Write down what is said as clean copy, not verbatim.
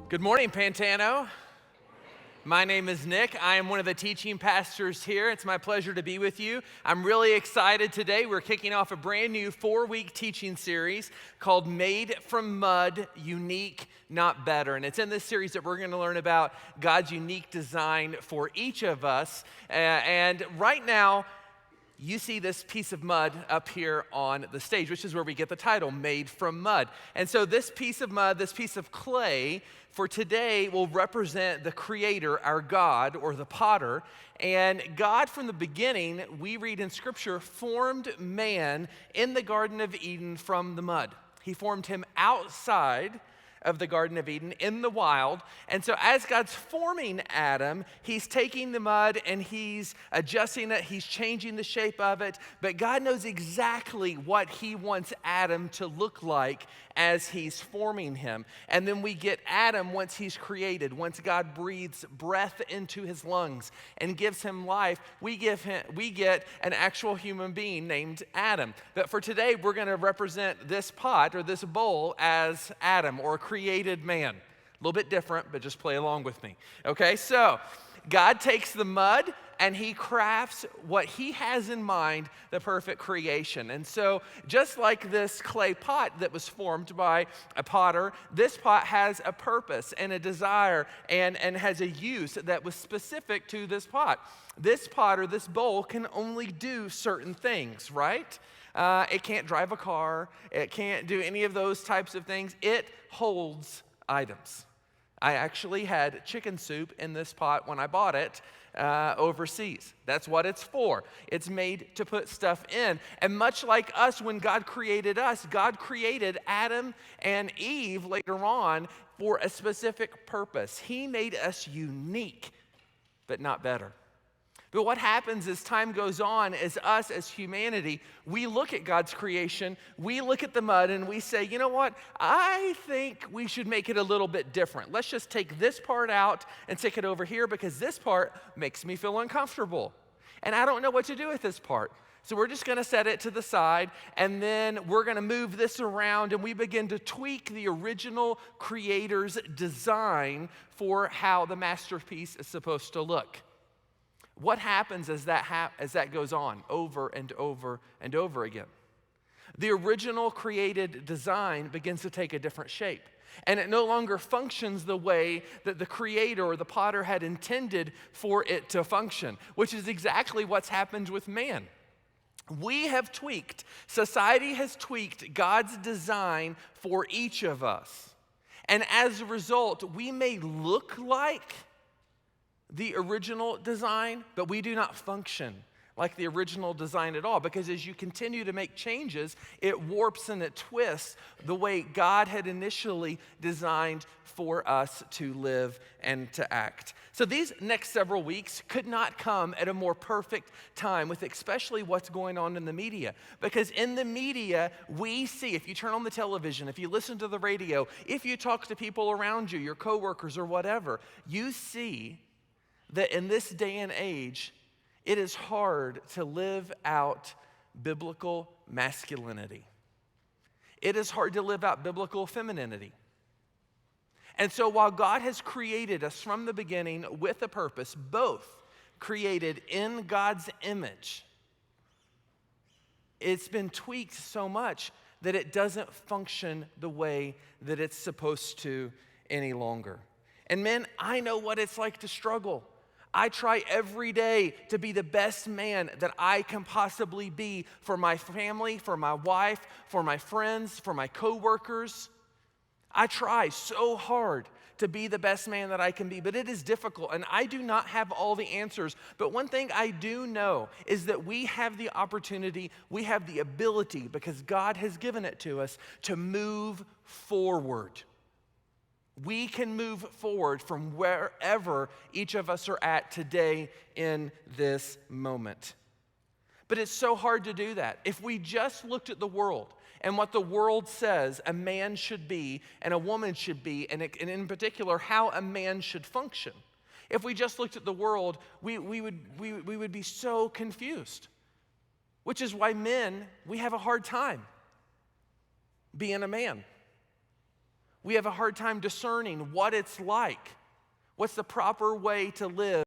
Good morning, Pantano. My name is Nick. I am one of the teaching pastors here. It's my pleasure to be with you. I'm really excited today. We're kicking off a brand new 4-week teaching series called Made from Mud, Unique, Not Better. And it's in this series that we're going to learn about God's unique design for each of us. And right now, you see this piece of mud up here on the stage, which is where we get the title, Made from Mud. And so this piece of mud, this piece of clay, for today will represent the Creator, our God, or the potter. And God, from the beginning, we read in Scripture, formed man in the Garden of Eden from the mud. He formed him outside of the Garden of Eden in the wild. And so as God's forming Adam, he's taking the mud and he's adjusting it, he's changing the shape of it, but God knows exactly what he wants Adam to look like as he's forming him. And then we get Adam once he's created, once God breathes breath into his lungs and gives him life, we get an actual human being named Adam. But for today, we're going to represent this pot or this bowl as Adam, or created man. A little bit different, but just play along with me. Okay, so God takes the mud and he crafts what he has in mind, the perfect creation. And so just like this clay pot that was formed by a potter, this pot has a purpose and a desire and has a use that was specific to this pot. This pot or this bowl can only do certain things, right? It can't drive a car. It can't do any of those types of things. It holds items. I actually had chicken soup in this pot when I bought it overseas. That's what it's for. It's made to put stuff in. And much like us, when God created us, God created Adam and Eve later on for a specific purpose. He made us unique, but not better. But what happens as time goes on is us as humanity, we look at God's creation, we look at the mud and we say, you know what, I think we should make it a little bit different. Let's just take this part out and stick it over here because this part makes me feel uncomfortable. And I don't know what to do with this part. So we're just going to set it to the side and then we're going to move this around and we begin to tweak the original creator's design for how the masterpiece is supposed to look. What happens as that goes on over and over and over again? The original created design begins to take a different shape. And it no longer functions the way that the creator or the potter had intended for it to function, which is exactly what's happened with man. We have tweaked, society has tweaked God's design for each of us. And as a result, we may look like the original design, but we do not function like the original design at all, because as you continue to make changes, it warps and it twists the way God had initially designed for us to live and to act. So these next several weeks could not come at a more perfect time with especially what's going on in the media, because in the media, we see, if you turn on the television, if you listen to the radio, if you talk to people around you, your coworkers or whatever, you see that in this day and age, it is hard to live out biblical masculinity. It is hard to live out biblical femininity. And so while God has created us from the beginning with a purpose, both created in God's image, it's been tweaked so much that it doesn't function the way that it's supposed to any longer. And men, I know what it's like to struggle. I try every day to be the best man that I can possibly be for my family, for my wife, for my friends, for my coworkers. I try so hard to be the best man that I can be, but it is difficult, and I do not have all the answers. But one thing I do know is that we have the opportunity, we have the ability, because God has given it to us, to move forward. We can move forward from wherever each of us are at today in this moment. But it's so hard to do that. If we just looked at the world and what the world says a man should be and a woman should be, and in particular how a man should function, if we just looked at the world, we would be so confused. Which is why men, we have a hard time being a man. we have a hard time discerning what it's like. What's the proper way to live